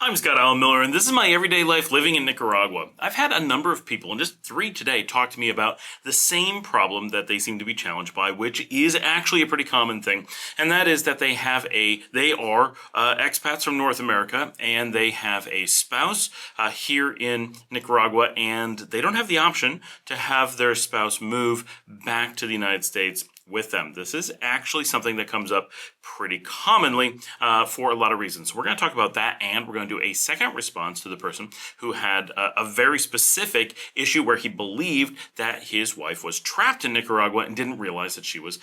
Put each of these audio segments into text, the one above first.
I'm Scott Allen Miller, and this is my everyday life living in Nicaragua. I've had a number of people, and just three today, talk to me about the same problem that they seem to be challenged by, which is actually a pretty common thing, and that is that they are expats from North America, and they have a spouse here in Nicaragua, and they don't have the option to have their spouse move back to the United States with them. This is actually something that comes up pretty commonly for a lot of reasons. So we're going to talk about that, and we're going to do a second response to the person who had a very specific issue where he believed that his wife was trapped in Nicaragua and didn't realize that she was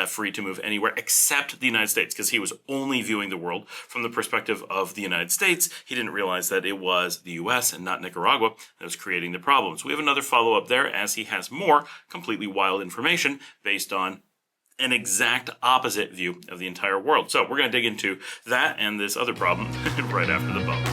free to move anywhere except the United States, because he was only viewing the world from the perspective of the United States. He didn't realize that it was the US and not Nicaragua that was creating the problems. We have another follow-up there, as he has more completely wild information based on an exact opposite view of the entire world. So we're going to dig into that and this other problem right after the bump.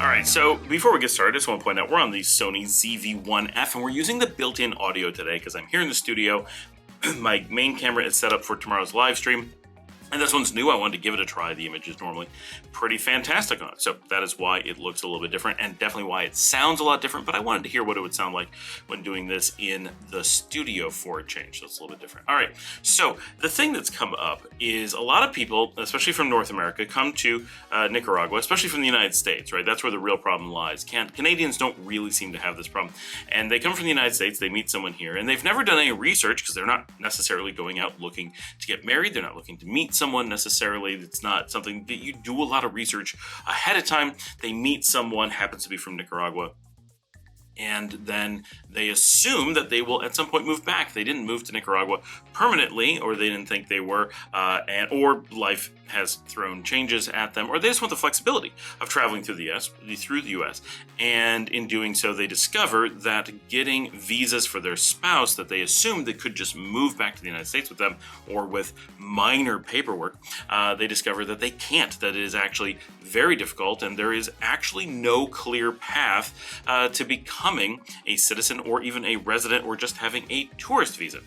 All right, so before we get started, I just want to point out we're on the Sony ZV-1F, and we're using the built-in audio today because I'm here in the studio. My main camera is set up for tomorrow's live stream, and this one's new. I wanted to give it a try. The image is normally pretty fantastic on it. So that is why it looks a little bit different, and definitely why it sounds a lot different. But I wanted to hear what it would sound like when doing this in the studio for a change. So it's a little bit different. All right. So the thing that's come up is a lot of people, especially from North America, come to Nicaragua, especially from the United States, right? That's where the real problem lies. Canadians don't really seem to have this problem. And they come from the United States, they meet someone here, and they've never done any research because they're not necessarily going out looking to get married. They're not looking to meet someone necessarily. It's not something that you do a lot of research ahead of time. They meet someone, happens to be from Nicaragua, and then they assume that they will at some point move back. They didn't move to Nicaragua permanently, or they didn't think they were, or life has thrown changes at them, or they just want the flexibility of traveling through the US. And in doing so, they discover that getting visas for their spouse that they assumed they could just move back to the United States with them, or with minor paperwork, they discover that they can't, that it is actually very difficult, and there is actually no clear path to becoming a citizen or even a resident or just having a tourist visa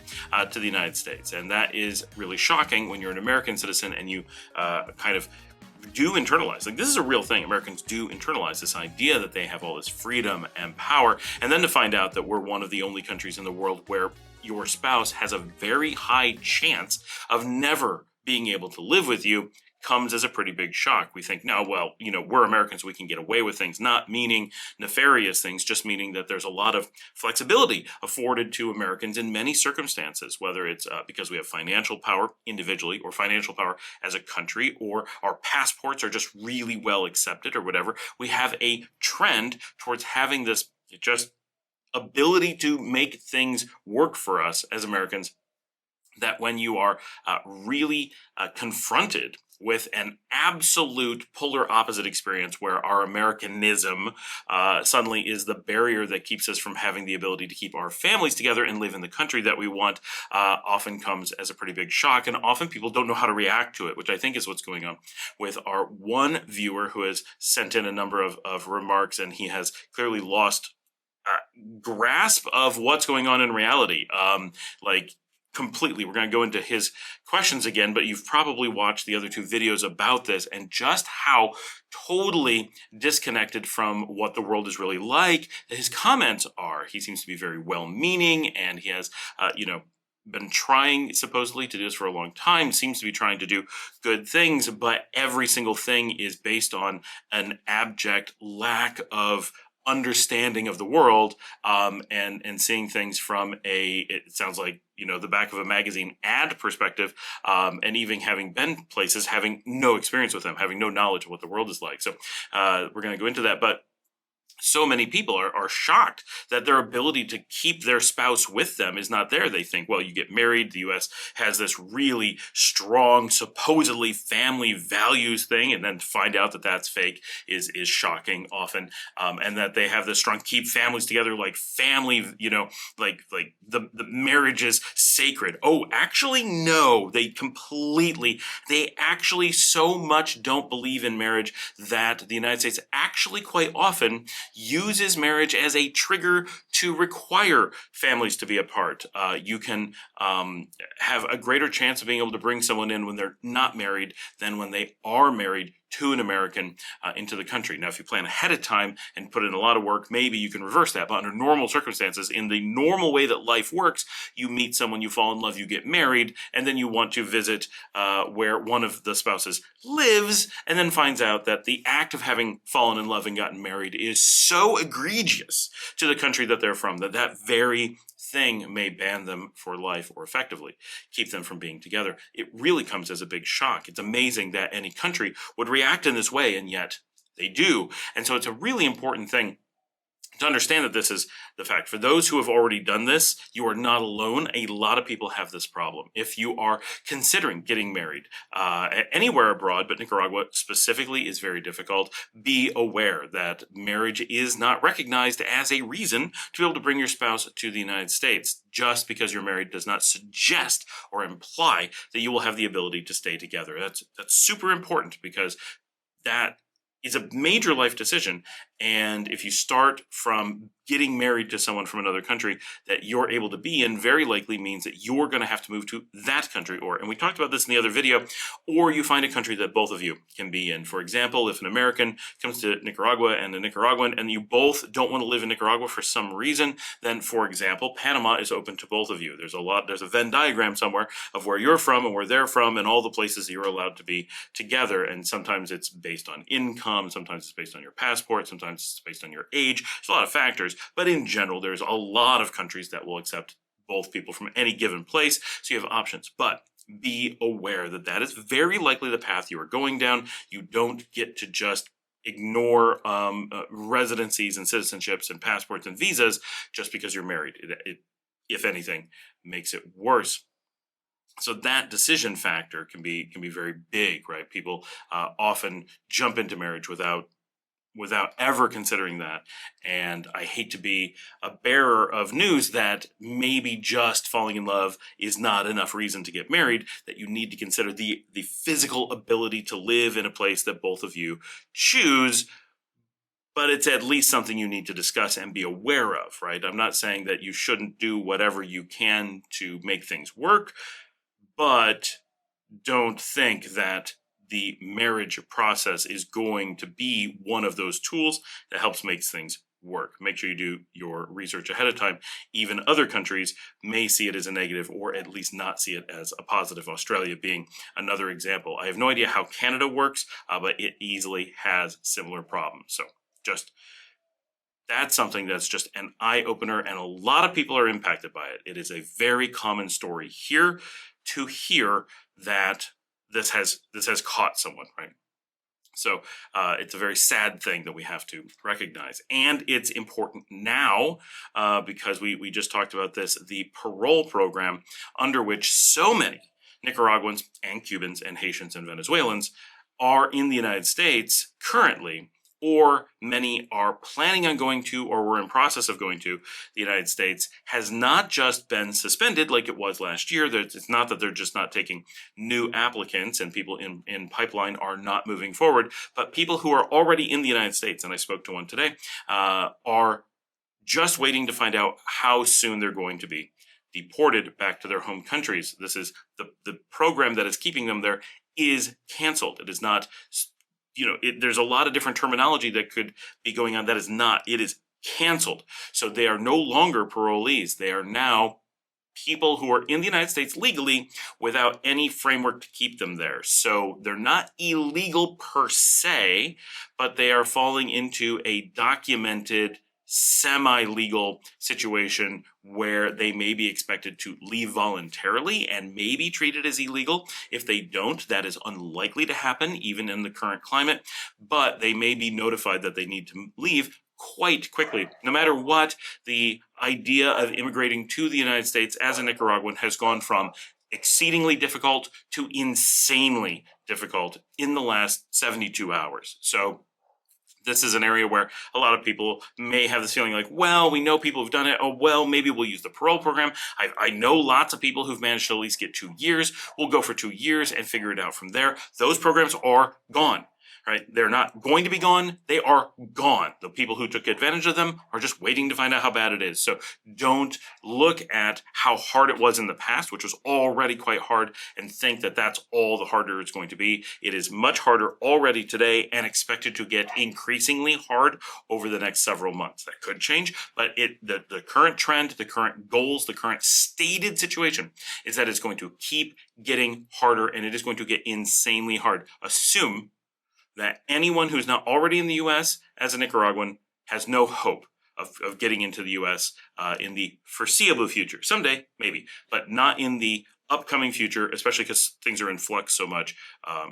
to the United States. And that is really shocking when you're an American citizen and you kind of do internalize, like, this is a real thing. Americans do internalize this idea that they have all this freedom and power, and then to find out that we're one of the only countries in the world where your spouse has a very high chance of never being able to live with you comes as a pretty big shock. We think, no, well, we're Americans, we can get away with things, not meaning nefarious things, just meaning that there's a lot of flexibility afforded to Americans in many circumstances, whether it's because we have financial power individually, or financial power as a country, or our passports are just really well accepted, or whatever. We have a trend towards having this just ability to make things work for us as Americans, that when you are really confronted with an absolute polar opposite experience where our Americanism suddenly is the barrier that keeps us from having the ability to keep our families together and live in the country that we want, often comes as a pretty big shock. And often people don't know how to react to it, which I think is what's going on with our one viewer who has sent in a number of remarks, and he has clearly lost grasp of what's going on in reality. Completely. We're going to go into his questions again, but you've probably watched the other two videos about this and just how totally disconnected from what the world is really like his comments are. He seems to be very well-meaning, and he has, been trying supposedly to do this for a long time, seems to be trying to do good things, but every single thing is based on an abject lack of understanding of the world, and seeing things from it sounds like, the back of a magazine ad perspective, and even having been places, having no experience with them, having no knowledge of what the world is like. So we're going to go into that, but so many people are shocked that their ability to keep their spouse with them is not there. They think, well, you get married, the U.S. has this really strong, supposedly family values thing, and then to find out that that's fake is shocking often, and that they have this strong keep families together, like family, like the marriage is sacred. Oh, actually, no, they actually so much don't believe in marriage that the United States actually quite often uses marriage as a trigger to require families to be apart. You can have a greater chance of being able to bring someone in when they're not married than when they are married to an American into the country. Now, if you plan ahead of time and put in a lot of work, maybe you can reverse that. But under normal circumstances, in the normal way that life works, you meet someone, you fall in love, you get married, and then you want to visit where one of the spouses lives, and then finds out that the act of having fallen in love and gotten married is so egregious to the country that they're from that that very thing may ban them for life or effectively keep them from being together. It really comes as a big shock. It's amazing that any country would react in this way, and yet they do. And so it's a really important thing to understand that this is the fact. For those who have already done this, you are not alone. A lot of people have this problem. If you are considering getting married anywhere abroad, but Nicaragua specifically is very difficult, be aware that marriage is not recognized as a reason to be able to bring your spouse to the United States. Just because you're married does not suggest or imply that you will have the ability to stay together. That's super important, because that is a major life decision. And if you start from getting married to someone from another country that you're able to be in, very likely means that you're going to have to move to that country, and we talked about this in the other video, or you find a country that both of you can be in. For example, if an American comes to Nicaragua and a Nicaraguan, and you both don't want to live in Nicaragua for some reason, then, for example, Panama is open to both of you. There's a Venn diagram somewhere of where you're from and where they're from and all the places that you're allowed to be together. And sometimes it's based on income, sometimes it's based on your passport, sometimes it's based on your age. There's a lot of factors, but in general, there's a lot of countries that will accept both people from any given place, so you have options. But be aware that that is very likely the path you are going down. You don't get to just ignore residencies and citizenships and passports and visas just because you're married. It, if anything, makes it worse. So that decision factor can be very big, right? People often jump into marriage without ever considering that. And I hate to be a bearer of news that maybe just falling in love is not enough reason to get married, that you need to consider the physical ability to live in a place that both of you choose. But it's at least something you need to discuss and be aware of, right? I'm not saying that you shouldn't do whatever you can to make things work, but don't think that the marriage process is going to be one of those tools that helps make things work. Make sure you do your research ahead of time. Even other countries may see it as a negative, or at least not see it as a positive, Australia being another example. I have no idea how Canada works, but it easily has similar problems. So just that's something that's just an eye-opener, and a lot of people are impacted by it. It is a very common story here to hear that this has caught someone, right? So it's a very sad thing that we have to recognize. And it's important now because we just talked about this, the parole program under which so many Nicaraguans and Cubans and Haitians and Venezuelans are in the United States currently, or many are planning on going to, or were in process of going to the United States, has not just been suspended like it was last year. It's not that they're just not taking new applicants and people in pipeline are not moving forward, but people who are already in the United States, and I spoke to one today, are just waiting to find out how soon they're going to be deported back to their home countries. This is the program that is keeping them there is canceled. It is not, there's a lot of different terminology that could be going on. That is not, it is canceled. So they are no longer parolees. They are now people who are in the United States legally without any framework to keep them there. So they're not illegal per se, but they are falling into a documented semi-legal situation where they may be expected to leave voluntarily and may be treated as illegal. If they don't, that is unlikely to happen even in the current climate, but they may be notified that they need to leave quite quickly. No matter what, the idea of immigrating to the United States as a Nicaraguan has gone from exceedingly difficult to insanely difficult in the last 72 hours. So this is an area where a lot of people may have this feeling like, well, we know people who've done it. Oh, well, maybe we'll use the parole program. I know lots of people who've managed to at least get 2 years. We'll go for 2 years and figure it out from there. Those programs are gone. right? They're not going to be gone. They are gone. The people who took advantage of them are just waiting to find out how bad it is. So don't look at how hard it was in the past, which was already quite hard, and think that that's all the harder it's going to be. It is much harder already today and expected to get increasingly hard over the next several months. That could change, but the current trend, the current goals, the current stated situation is that it's going to keep getting harder, and it is going to get insanely hard. Assume that anyone who's not already in the U.S. as a Nicaraguan has no hope of getting into the U.S. In the foreseeable future. Someday, maybe, but not in the upcoming future, especially because things are in flux so much.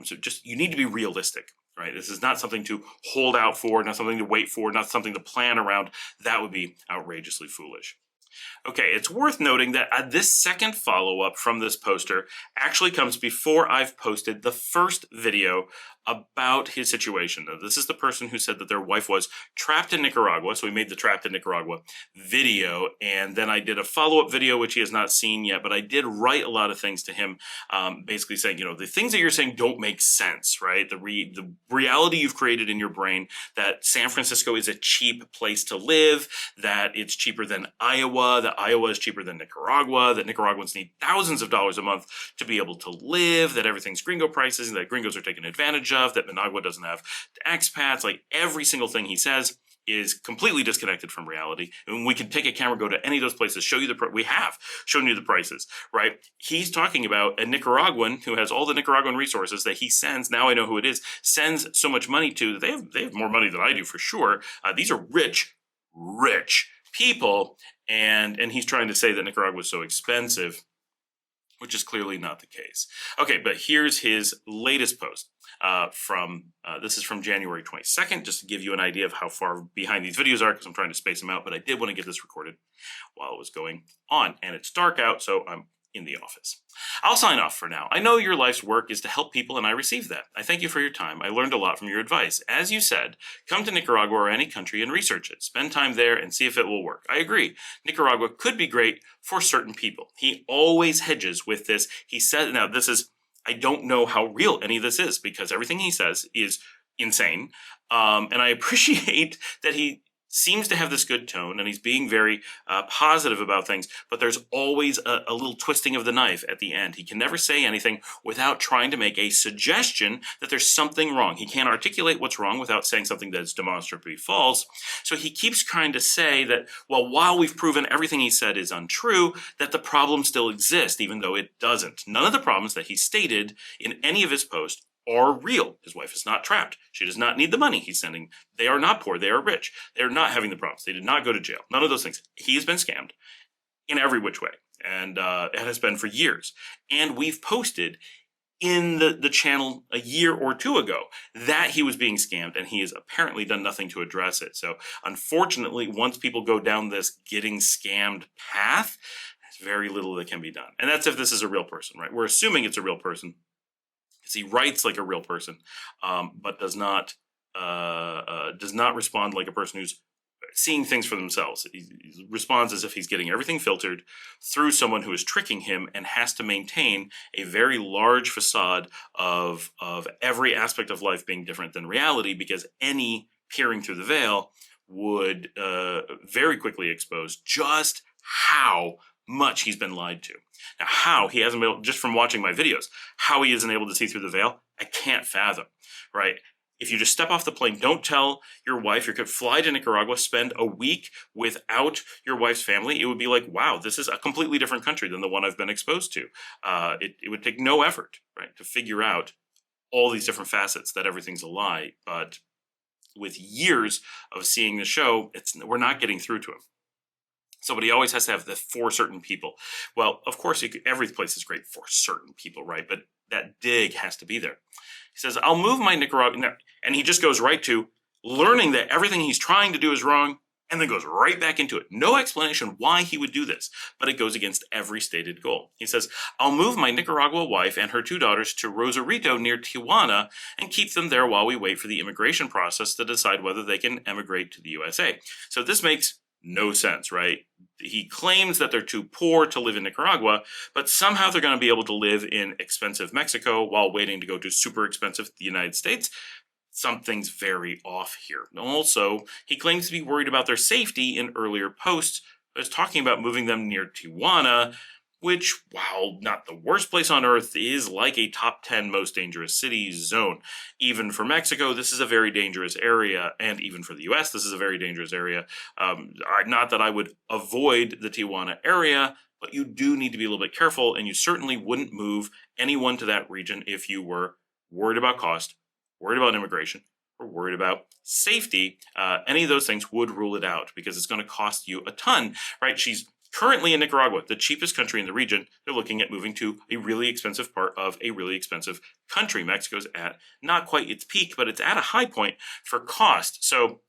So just, you need to be realistic, right? This is not something to hold out for, not something to wait for, not something to plan around. That would be outrageously foolish. Okay, it's worth noting that this second follow-up from this poster actually comes before I've posted the first video about his situation. Now, this is the person who said that their wife was trapped in Nicaragua, so we made the trapped in Nicaragua video, and then I did a follow-up video, which he has not seen yet, but I did write a lot of things to him, basically saying, the things that you're saying don't make sense, right? The reality you've created in your brain, that San Francisco is a cheap place to live, that it's cheaper than Iowa, that Iowa is cheaper than Nicaragua, that Nicaraguans need thousands of dollars a month to be able to live, that everything's gringo prices, and that gringos are taken advantage of, that Managua doesn't have expats. Like, every single thing he says is completely disconnected from reality. And we can take a camera, go to any of those places, show you we have shown you the prices, right? He's talking about a Nicaraguan who has all the Nicaraguan resources that he sends, now I know who it is, sends so much money to. They have more money than I do for sure. These are rich people, and he's trying to say that Nicaragua is so expensive, which is clearly not the case. Okay, but here's his latest post. This is from January 22nd, just to give you an idea of how far behind these videos are, because I'm trying to space them out, but I did want to get this recorded while it was going on. And it's dark out, so I'm in the office. I'll sign off for now. I know your life's work is to help people, and I receive that. I thank you for your time. I learned a lot from your advice. As you said, come to Nicaragua or any country and research it. Spend time there and see if it will work. I agree. Nicaragua could be great for certain people. He always hedges with this. He said, now this is, I don't know how real any of this is, because everything he says is insane. And I appreciate that he seems to have this good tone, and he's being very positive about things, but there's always a little twisting of the knife at the end. He can never say anything without trying to make a suggestion that there's something wrong. He can't articulate what's wrong without saying something that's demonstrably false. So he keeps trying to say that, well, while we've proven everything he said is untrue, that the problem still exists, even though it doesn't. None of the problems that he stated in any of his posts are real. His wife is not trapped. She does not need the money he's sending. They are not poor. They are rich. They are not having the problems. They did not go to jail. None of those things. He has been scammed in every which way, and it has been for years. And we've posted in the channel a year or two ago that he was being scammed, and he has apparently done nothing to address it. So unfortunately, once people go down this getting scammed path, there's very little that can be done. And that's if this is a real person, right? We're assuming it's a real person, because he writes like a real person, but does not respond like a person who's seeing things for themselves. He responds as if he's getting everything filtered through someone who is tricking him and has to maintain a very large facade of every aspect of life being different than reality, because any peering through the veil would very quickly expose just how much he's been lied to. Now, how he hasn't been able, just from watching my videos, how he isn't able to see through the veil, I can't fathom, right? If you just step off the plane, don't tell your wife, you could fly to Nicaragua, spend a week without your wife's family, it would be like, wow, this is a completely different country than the one I've been exposed to. It would take no effort, right, to figure out all these different facets that everything's a lie. But with years of seeing the show, we're not getting through to him. So, but he always has to have the for certain people. Well, of course, every place is great for certain people, right? But that dig has to be there. He says, I'll move my Nicaragua, and he just goes right to learning that everything he's trying to do is wrong, and then goes right back into it. No explanation why he would do this, but it goes against every stated goal. He says, I'll move my Nicaragua wife and her 2 daughters to Rosarito near Tijuana and keep them there while we wait for the immigration process to decide whether they can emigrate to the USA. So this makes no sense, right? He claims that they're too poor to live in Nicaragua, but somehow they're going to be able to live in expensive Mexico while waiting to go to super expensive the United States. something's very off here. Also, he claims to be worried about their safety in earlier posts, was talking about moving them near Tijuana, which, while not the worst place on earth, is like a top 10 most dangerous cities zone. Even for Mexico, this is a very dangerous area, and even for the US, this is a very dangerous area. Not that I would avoid the Tijuana area, but you do need to be a little bit careful, and you certainly wouldn't move anyone to that region if you were worried about cost, worried about immigration, or worried about safety. Any of those things would rule it out because it's going to cost you a ton, right? She's currently in Nicaragua, the cheapest country in the region. They're looking at moving to a really expensive part of a really expensive country. Mexico's at not quite its peak, but it's at a high point for cost. So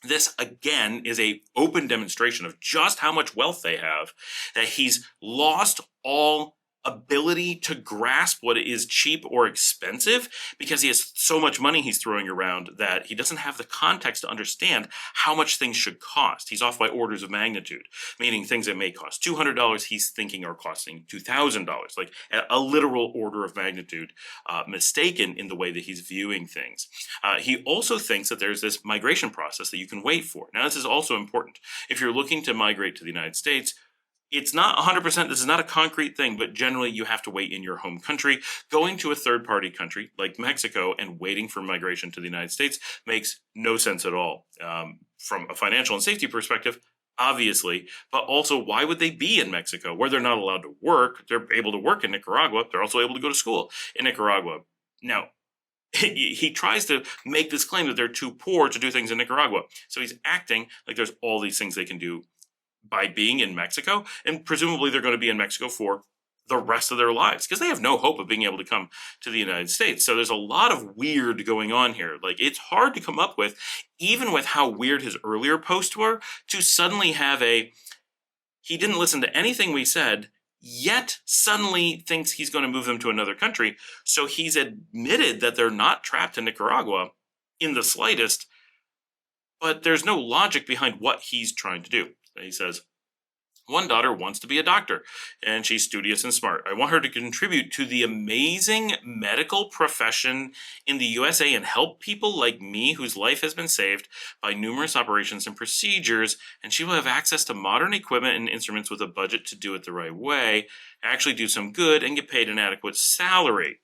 this again is a open demonstration of just how much wealth they have, that he's lost all ability to grasp what is cheap or expensive because he has so much money he's throwing around that he doesn't have the context to understand how much things should cost. He's off by orders of magnitude, meaning things that may cost $200 he's thinking are costing $2,000, like a literal order of magnitude mistaken in the way that he's viewing things. He also thinks that there's this migration process that you can wait for. Now, this is also important. If you're looking to migrate to the United States, it's not 100%, this is not a concrete thing, but generally you have to wait in your home country. Going to a third-party country like Mexico and waiting for migration to the United States makes no sense at all. From a financial and safety perspective, obviously, but also why would they be in Mexico where they're not allowed to work? They're able to work in Nicaragua. They're also able to go to school in Nicaragua. Now, he tries to make this claim that they're too poor to do things in Nicaragua. So he's acting like there's all these things they can do by being in Mexico, and presumably they're going to be in Mexico for the rest of their lives because they have no hope of being able to come to the United States. So there's a lot of weird going on here. Like, it's hard to come up with, even with how weird his earlier posts were, to suddenly have he didn't listen to anything we said, yet suddenly thinks he's going to move them to another country. So he's admitted that they're not trapped in Nicaragua in the slightest, but there's no logic behind what he's trying to do. He says, one daughter wants to be a doctor, and she's studious and smart. I want her to contribute to the amazing medical profession in the USA and help people like me whose life has been saved by numerous operations and procedures, and she will have access to modern equipment and instruments with a budget to do it the right way, actually do some good, and get paid an adequate salary.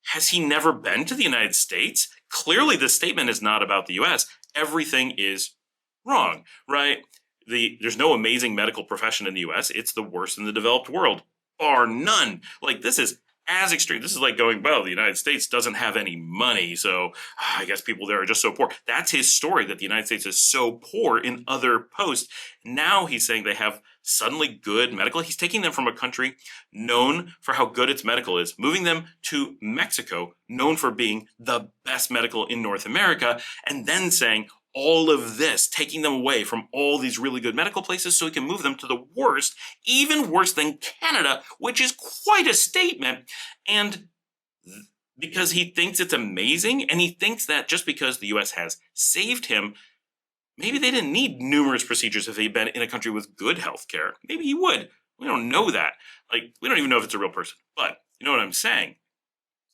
Has he never been to the United States? Clearly, this statement is not about the US. Everything is wrong, right? There's no amazing medical profession in the US. It's the worst in the developed world, bar none. Like, this is as extreme. This is like going, well, the United States doesn't have any money, so I guess people there are just so poor. That's his story, that the United States is so poor in other posts. Now he's saying they have suddenly good medical. He's taking them from a country known for how good its medical is, moving them to Mexico, known for being the best medical in North America, and then saying, all of this, taking them away from all these really good medical places so he can move them to the worst, even worse than Canada, which is quite a statement. And because he thinks it's amazing, and he thinks that just because the US has saved him, maybe they didn't need numerous procedures if they'd been in a country with good health care. Maybe he would. We don't know that. Like, we don't even know if it's a real person. But you know what I'm saying?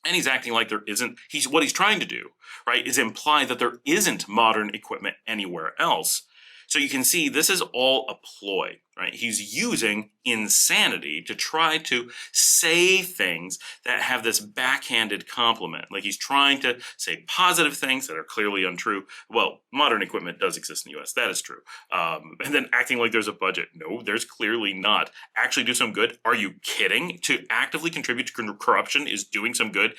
And he's acting like there isn't, what he's trying to do, right, is imply that there isn't modern equipment anywhere else. So you can see this is all a ploy, right? He's using insanity to try to say things that have this backhanded compliment. Like, he's trying to say positive things that are clearly untrue. Well, modern equipment does exist in the US. That is true. And then acting like there's a budget. No, there's clearly not. Actually do some good. Are you kidding? To actively contribute to corruption is doing some good?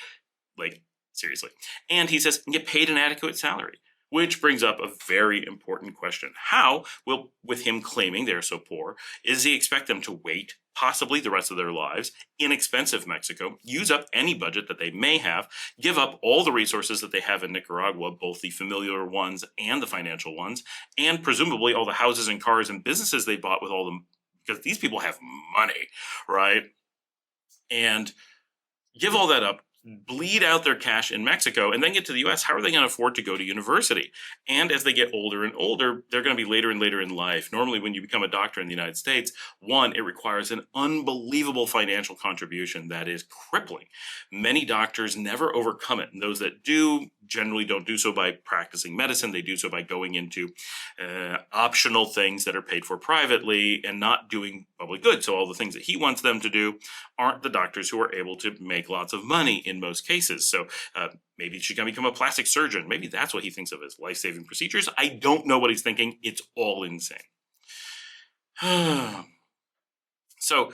Like, seriously. And he says, get paid an adequate salary. Which brings up a very important question. How will, with him claiming they're so poor, does he expect them to wait, possibly the rest of their lives, in expensive Mexico, use up any budget that they may have, give up all the resources that they have in Nicaragua, both the familiar ones and the financial ones, and presumably all the houses and cars and businesses they bought with all them, because these people have money, right? And give all that up bleed out their cash in Mexico and then get to the US, how are they going to afford to go to university? And as they get older and older, they're going to be later and later in life. Normally, when you become a doctor in the United States, one, it requires an unbelievable financial contribution that is crippling. Many doctors never overcome it. And those that do generally don't do so by practicing medicine. They do so by going into optional things that are paid for privately and not doing public good. So all the things that he wants them to do aren't the doctors who are able to make lots of money in most cases. So maybe she's going to become a plastic surgeon. Maybe that's what he thinks of as life-saving procedures. I don't know what he's thinking. It's all insane. So,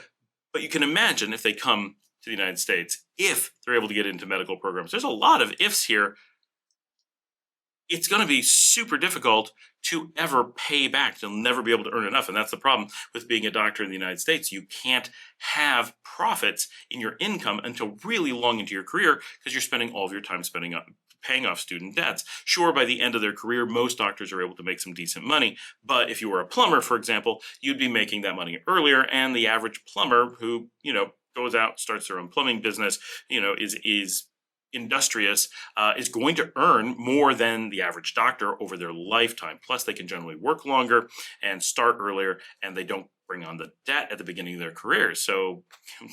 but you can imagine if they come to the United States, if they're able to get into medical programs, there's a lot of ifs here. It's going to be super difficult to ever pay back. You'll never be able to earn enough. And that's the problem with being a doctor in the United States. You can't have profits in your income until really long into your career because you're spending all of your time paying off student debts. Sure, by the end of their career, most doctors are able to make some decent money. But if you were a plumber, for example, you'd be making that money earlier. And the average plumber who, goes out, starts their own plumbing business, is industrious, is going to earn more than the average doctor over their lifetime. Plus, they can generally work longer and start earlier, and they don't bring on the debt at the beginning of their career. So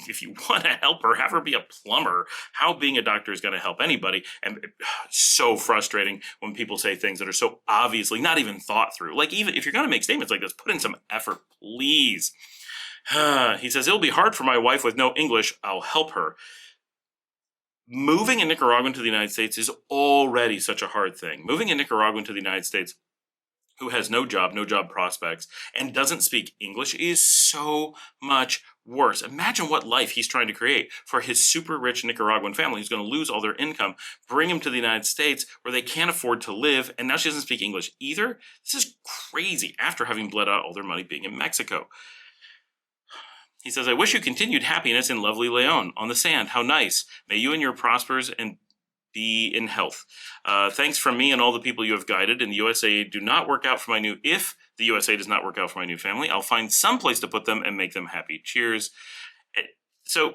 if you want to help her, have her be a plumber. How being a doctor is going to help anybody. And so frustrating when people say things that are so obviously not even thought through. Like, even if you're going to make statements like this, put in some effort, please. He says, it'll be hard for my wife with no English. I'll help her. Moving a Nicaraguan to the United States is already such a hard thing. Moving a Nicaraguan to the United States who has no job prospects, and doesn't speak English is so much worse. Imagine what life he's trying to create for his super rich Nicaraguan family who's going to lose all their income, bring him to the United States where they can't afford to live, and now she doesn't speak English either. This is crazy after having bled out all their money being in Mexico. He says, I wish you continued happiness in lovely Leon on the sand. How nice. May you and your prospers and be in health. Thanks from me and all the people you have guided. In the USA do not work out for my new, if the USA does not work out for my new family, I'll find some place to put them and make them happy. Cheers. So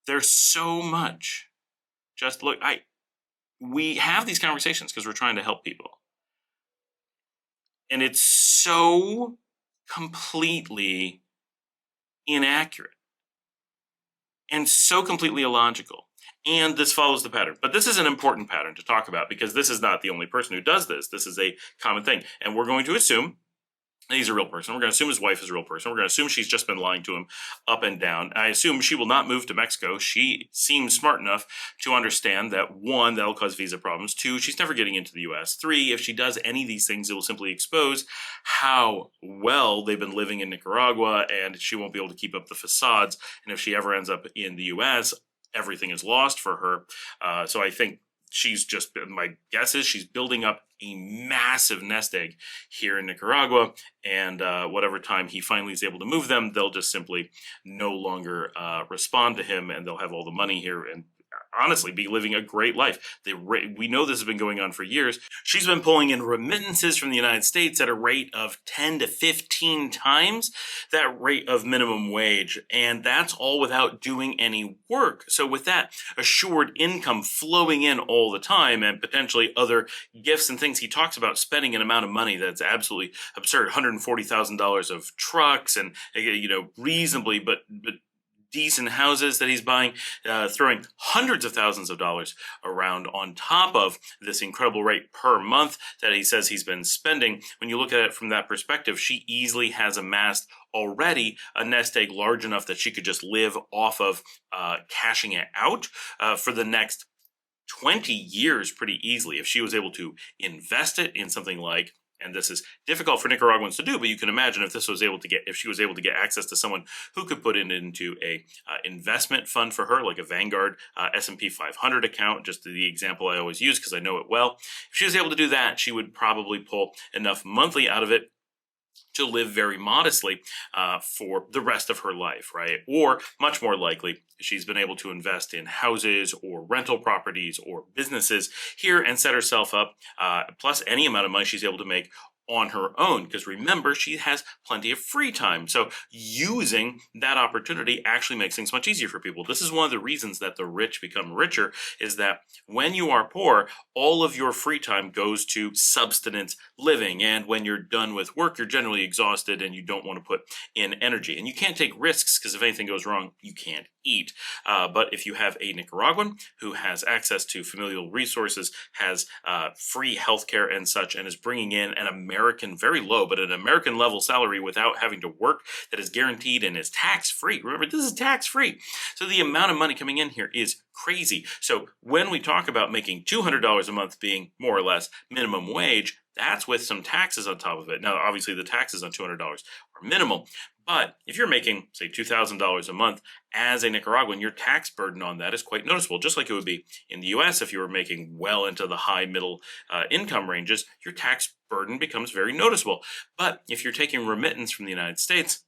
there's so much. Just look, we have these conversations because we're trying to help people. And it's so completely inaccurate and so completely illogical. And this follows the pattern. But this is an important pattern to talk about because this is not the only person who does this. This is a common thing. And we're going to assume he's a real person. We're going to assume his wife is a real person. We're going to assume she's just been lying to him up and down. I assume she will not move to Mexico. She seems smart enough to understand that, one, that'll cause visa problems. Two, she's never getting into the U.S. Three, if she does any of these things, it will simply expose how well they've been living in Nicaragua, and she won't be able to keep up the facades. And if she ever ends up in the U.S., everything is lost for her. So I think my guess is she's building up a massive nest egg here in Nicaragua, and whatever time he finally is able to move them, they'll just simply no longer respond to him, and they'll have all the money here and honestly be living a great life. We know this has been going on for years. She's been pulling in remittances from the United States at a rate of 10 to 15 times that rate of minimum wage. And that's all without doing any work. So with that assured income flowing in all the time and potentially other gifts and things, he talks about spending an amount of money that's absolutely absurd. $140,000 of trucks and, reasonably, but decent houses that he's buying, throwing hundreds of thousands of dollars around on top of this incredible rate per month that he says he's been spending. When you look at it from that perspective, she easily has amassed already a nest egg large enough that she could just live off of cashing it out for the next 20 years pretty easily if she was able to invest it in something like, and this is difficult for Nicaraguans to do, but you can imagine if she was able to get access to someone who could put it into a investment fund for her, like a Vanguard S&P 500 account, just the example I always use because I know it well. If she was able to do that, she would probably pull enough monthly out of it to live very modestly for the rest of her life, right? Or much more likely, she's been able to invest in houses or rental properties or businesses here and set herself up, plus any amount of money she's able to make on her own, because remember, she has plenty of free time. So using that opportunity actually makes things much easier for people. This is one of the reasons that the rich become richer, is that when you are poor, all of your free time goes to subsistence living. And when you're done with work, you're generally exhausted and you don't want to put in energy. And you can't take risks, because if anything goes wrong, you can't eat. But if you have a Nicaraguan who has access to familial resources, has free healthcare and such, and is bringing in an American, very low, but an American level salary without having to work, that is guaranteed and is tax free. Remember, this is tax free. So the amount of money coming in here is crazy. So when we talk about making $200 a month being more or less minimum wage, that's with some taxes on top of it. Now, obviously, the taxes on $200 are minimal. But if you're making, say, $2,000 a month as a Nicaraguan, your tax burden on that is quite noticeable, just like it would be in the US if you were making well into the high middle income ranges. Your tax burden becomes very noticeable. But if you're taking remittance from the United States,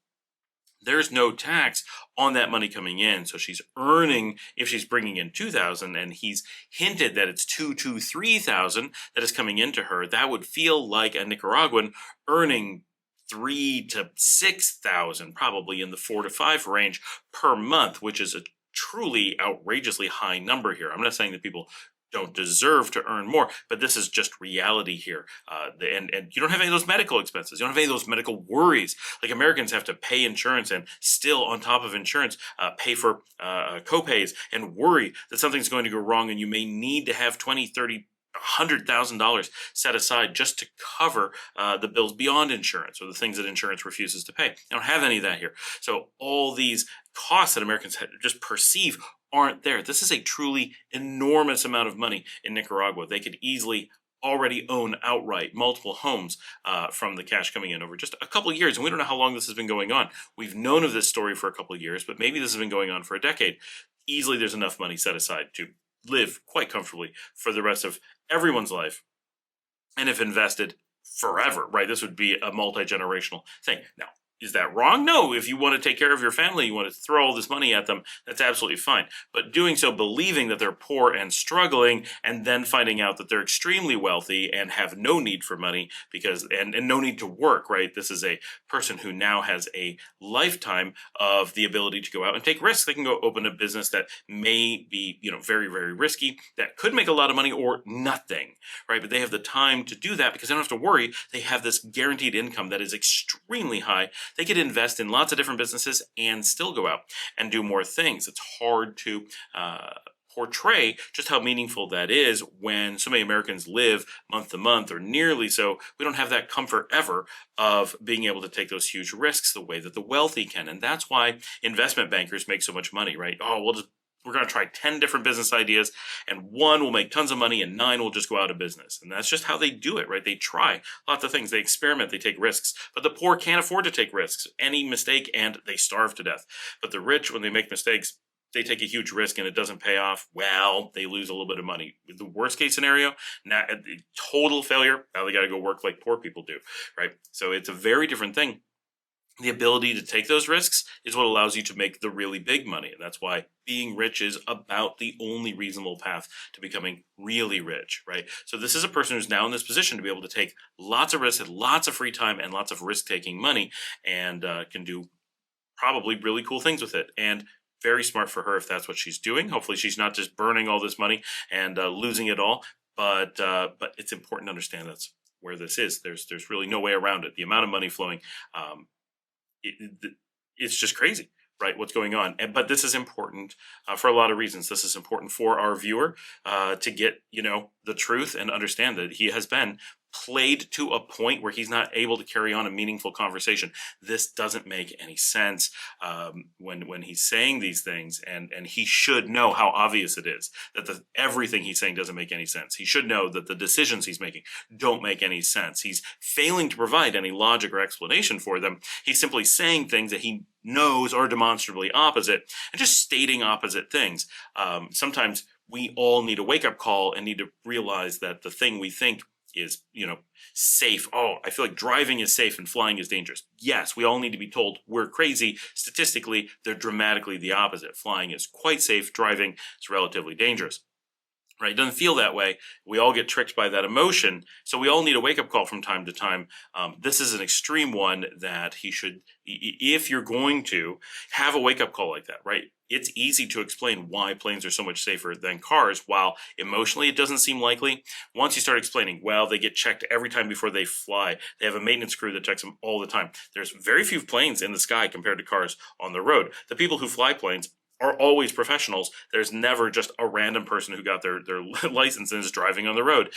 there's no tax on that money coming in. So she's earning, if she's bringing in 2,000 and he's hinted that it's 2,000 to 3,000 that is coming into her, that would feel like a Nicaraguan earning 3,000 to 6,000, probably in the 4 to 5 range per month, which is a truly outrageously high number here. I'm not saying that people don't deserve to earn more, but this is just reality here. And you don't have any of those medical expenses. You don't have any of those medical worries. Like Americans have to pay insurance and still on top of insurance, pay for copays and worry that something's going to go wrong, and you may need to have 20, 30, $100,000 set aside just to cover the bills beyond insurance, or the things that insurance refuses to pay. They don't have any of that here. So all these costs that Americans just perceive aren't there. This is a truly enormous amount of money in Nicaragua. They could easily already own outright multiple homes from the cash coming in over just a couple of years. And we don't know how long this has been going on. We've known of this story for a couple of years, but maybe this has been going on for a decade. Easily there's enough money set aside to live quite comfortably for the rest of everyone's life, and if invested forever, right? This would be a multi-generational thing. Now, is that wrong? No. If you want to take care of your family, you want to throw all this money at them, that's absolutely fine. But doing so believing that they're poor and struggling, and then finding out that they're extremely wealthy and have no need for money because and no need to work, right? This is a person who now has a lifetime of the ability to go out and take risks. They can go open a business that may be, very, very risky, that could make a lot of money or nothing, right? But they have the time to do that because they don't have to worry. They have this guaranteed income that is extremely high. They could invest in lots of different businesses and still go out and do more things. It's hard to portray just how meaningful that is when so many Americans live month to month or nearly so. We don't have that comfort ever of being able to take those huge risks the way that the wealthy can. And that's why investment bankers make so much money, right? We're going to try 10 different business ideas, and 1 will make tons of money and 9 will just go out of business. And that's just how they do it, right? They try lots of things. They experiment. They take risks. But the poor can't afford to take risks. Any mistake, and they starve to death. But the rich, when they make mistakes, they take a huge risk and it doesn't pay off. Well, they lose a little bit of money. The worst case scenario, total failure. Now they got to go work like poor people do, right? So it's a very different thing. The ability to take those risks is what allows you to make the really big money. And that's why being rich is about the only reasonable path to becoming really rich, right? So this is a person who's now in this position to be able to take lots of risks, lots of free time, and lots of risk-taking money, and can do probably really cool things with it. And very smart for her if that's what she's doing. Hopefully she's not just burning all this money and losing it all. But it's important to understand that's where this is. There's really no way around it. The amount of money flowing, it's just crazy, right? What's going on? But this is important for a lot of reasons. This is important for our viewer to get, the truth and understand that he has been played to a point where he's not able to carry on a meaningful conversation. This doesn't make any sense when he's saying these things, and he should know how obvious it is that everything he's saying doesn't make any sense. He should know that the decisions he's making don't make any sense. He's failing to provide any logic or explanation for them. He's simply saying things that he knows are demonstrably opposite and just stating opposite things. Sometimes we all need a wake-up call and need to realize that the thing we think is, safe. Oh, I feel like driving is safe and flying is dangerous. Yes, we all need to be told we're crazy. Statistically, they're dramatically the opposite. Flying is quite safe. Driving is relatively dangerous. Right? It doesn't feel that way. We all get tricked by that emotion. So we all need a wake-up call from time to time. This is an extreme one that he should, if you're going to have a wake-up call like that, right? It's easy to explain why planes are so much safer than cars, while emotionally it doesn't seem likely. Once you start explaining, well, they get checked every time before they fly. They have a maintenance crew that checks them all the time. There's very few planes in the sky compared to cars on the road. The people who fly planes are always professionals. There's never just a random person who got their license and is driving on the road.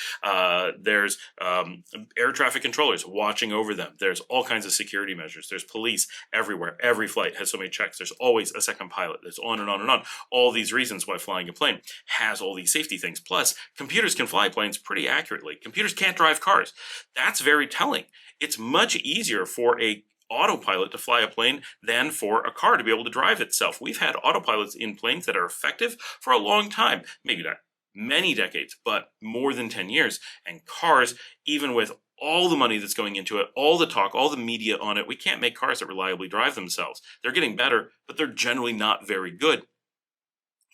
There's air traffic controllers watching over them. There's all kinds of security measures. There's police everywhere. Every flight has so many checks. There's always a second pilot. There's on and on and on. All these reasons why flying a plane has all these safety things. Plus, computers can fly planes pretty accurately. Computers can't drive cars. That's very telling. It's much easier for a autopilot to fly a plane than for a car to be able to drive itself. We've had autopilots in planes that are effective for a long time, maybe not many decades, but more than 10 years. And cars, even with all the money that's going into it, all the talk, all the media on it, we can't make cars that reliably drive themselves. They're getting better, but they're generally not very good.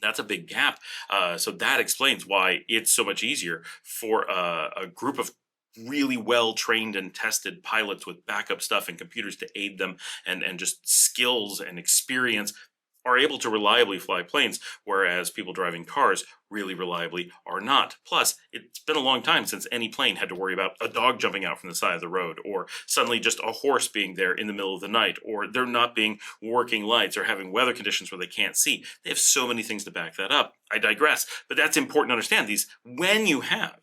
That's a big gap. So that explains why it's so much easier for a group of really well-trained and tested pilots with backup stuff and computers to aid them, and just skills and experience are able to reliably fly planes, whereas people driving cars really reliably are not. Plus, it's been a long time since any plane had to worry about a dog jumping out from the side of the road, or suddenly just a horse being there in the middle of the night, or there not being working lights, or having weather conditions where they can't see. They have so many things to back that up. I digress, but that's important to understand these. When you have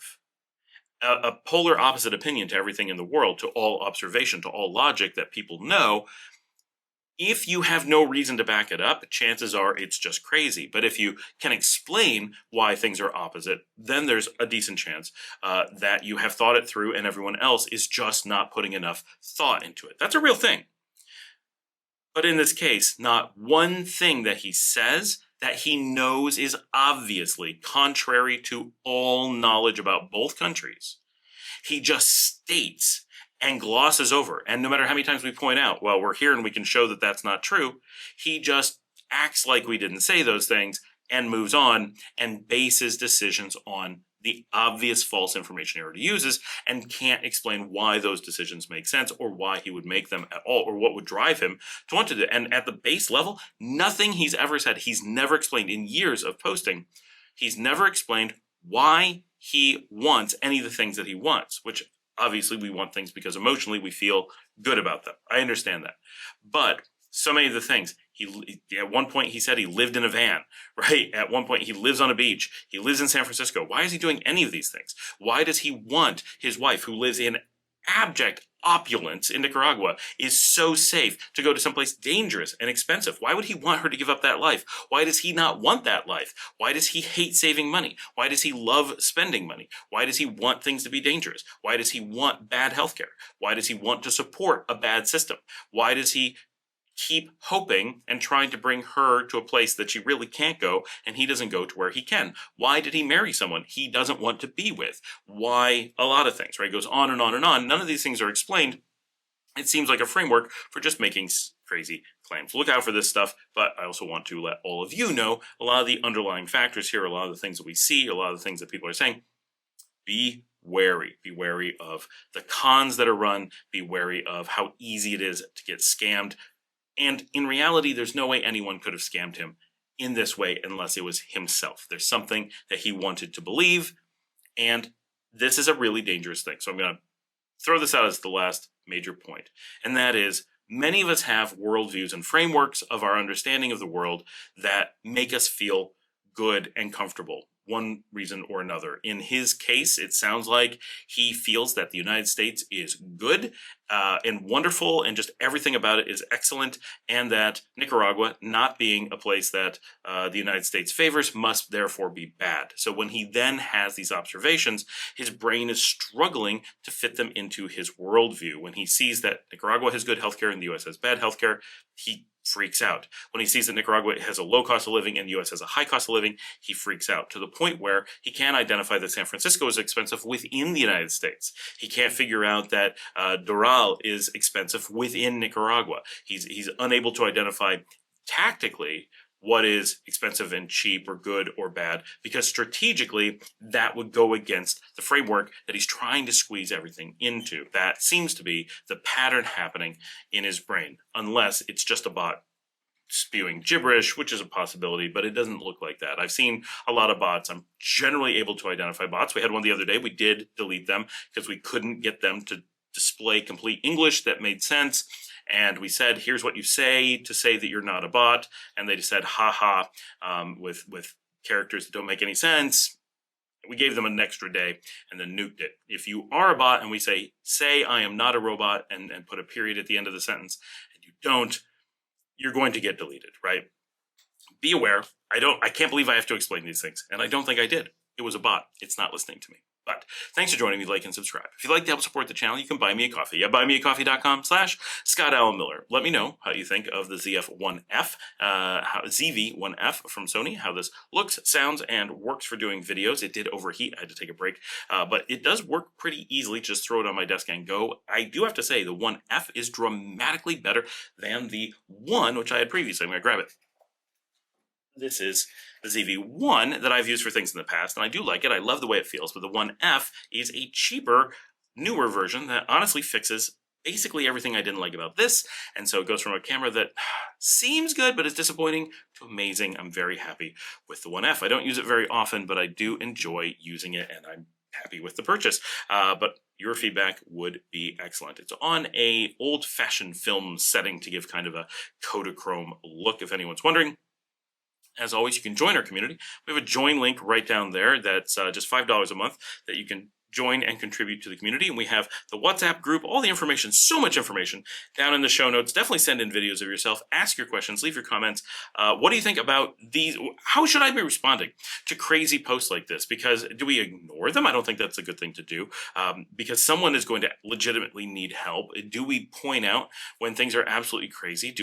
a polar opposite opinion to everything in the world, to all observation, to all logic that people know, if you have no reason to back it up, chances are it's just crazy. But if you can explain why things are opposite, then there's a decent chance that you have thought it through and everyone else is just not putting enough thought into it. That's a real thing. But in this case, not one thing that he says that he knows is obviously contrary to all knowledge about both countries, he just states and glosses over. And no matter how many times we point out, well, we're here and we can show that that's not true, he just acts like we didn't say those things and moves on and bases decisions on the obvious false information he already uses, and can't explain why those decisions make sense or why he would make them at all, or what would drive him to want to do it. And at the base level, nothing he's ever said, he's never explained in years of posting, he's never explained why he wants any of the things that he wants, which obviously we want things because emotionally we feel good about them. I understand that. But so many of the things, at one point he said he lived in a van, right? At one point he lives on a beach. He lives in San Francisco. Why is he doing any of these things? Why does he want his wife, who lives in abject opulence in Nicaragua, is so safe, to go to someplace dangerous and expensive? Why would he want her to give up that life? Why does he not want that life? Why does he hate saving money? Why does he love spending money? Why does he want things to be dangerous? Why does he want bad healthcare? Why does he want to support a bad system? Why does he keep hoping and trying to bring her to a place that she really can't go, and he doesn't go to where he can? Why did he marry someone he doesn't want to be with? Why? A lot of things, right? It goes on and on and on. None of these things are explained. It seems like a framework for just making crazy claims. Look out for this stuff, but I also want to let all of you know a lot of the underlying factors here, a lot of the things that we see, a lot of the things that people are saying. Be wary. Be wary of the cons that are run. Be wary of how easy it is to get scammed. And in reality, there's no way anyone could have scammed him in this way unless it was himself. There's something that he wanted to believe, and this is a really dangerous thing. So I'm going to throw this out as the last major point, and that is, many of us have worldviews and frameworks of our understanding of the world that make us feel good and comfortable, one reason or another. In his case, it sounds like he feels that the United States is good, and wonderful, and just everything about it is excellent, and that Nicaragua, not being a place that the United States favors, must therefore be bad. So when he then has these observations, his brain is struggling to fit them into his worldview. When he sees that Nicaragua has good healthcare and the US has bad healthcare, he freaks out. When he sees that Nicaragua has a low cost of living and the US has a high cost of living, he freaks out to the point where he can't identify that San Francisco is expensive within the United States. He can't figure out that Doral is expensive within Nicaragua. He's unable to identify tactically what is expensive and cheap or good or bad, because strategically that would go against the framework that he's trying to squeeze everything into. That seems to be the pattern happening in his brain, unless it's just a bot spewing gibberish, which is a possibility, but it doesn't look like that. I've seen a lot of bots. I'm generally able to identify bots. We had one the other day. We did delete them because we couldn't get them to display complete English that made sense. And we said, here's what you say to say that you're not a bot. And they just said, haha, with characters that don't make any sense. We gave them an extra day and then nuked it. If you are a bot and we say I am not a robot, and put a period at the end of the sentence, and you don't, you're going to get deleted, right? Be aware. I can't believe I have to explain these things. And I don't think I did. It was a bot. It's not listening to me. But thanks for joining me. Like and subscribe. If you'd like to help support the channel, you can buy me a coffee at buymeacoffee.com/Scott Allen Miller. Let me know how you think of the ZV-1F from Sony, how this looks, sounds, and works for doing videos. It did overheat. I had to take a break, but it does work pretty easily. Just throw it on my desk and go. I do have to say the 1F is dramatically better than the 1, which I had previously. I'm going to grab it. This is the ZV-1 that I've used for things in the past, and I do like it. I love the way it feels, but the 1F is a cheaper, newer version that honestly fixes basically everything I didn't like about this, and so it goes from a camera that seems good but is disappointing to amazing. I'm very happy with the 1F. I don't use it very often, but I do enjoy using it, and I'm happy with the purchase. But your feedback would be excellent. It's on a old-fashioned film setting to give kind of a Kodachrome look, if anyone's wondering. As always, you can join our community. We have a join link right down there that's just $5 a month that you can join and contribute to the community. And we have the WhatsApp group, all the information, so much information down in the show notes. Definitely send in videos of yourself, ask your questions, leave your comments. What do you think about these? How should I be responding to crazy posts like this? Because do we ignore them? I don't think that's a good thing to do, because someone is going to legitimately need help. Do we point out when things are absolutely crazy?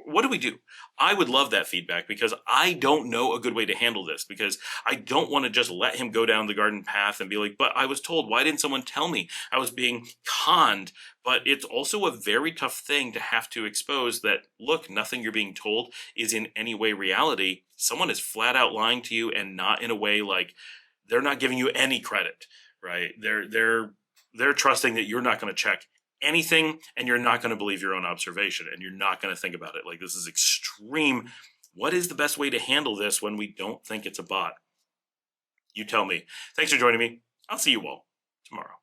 What do we do? I would love that feedback, because I don't know a good way to handle this, because I don't want to just let him go down the garden path and be like, but I was told, why didn't someone tell me? I was being conned. But it's also a very tough thing to have to expose that, look, nothing you're being told is in any way reality. Someone is flat out lying to you, and not in a way like they're not giving you any credit, right? They're trusting that you're not going to check anything, and you're not going to believe your own observation, and you're not going to think about it. Like, this is extreme. What is the best way to handle this when we don't think it's a bot? You tell me. Thanks for joining me. I'll see you all tomorrow.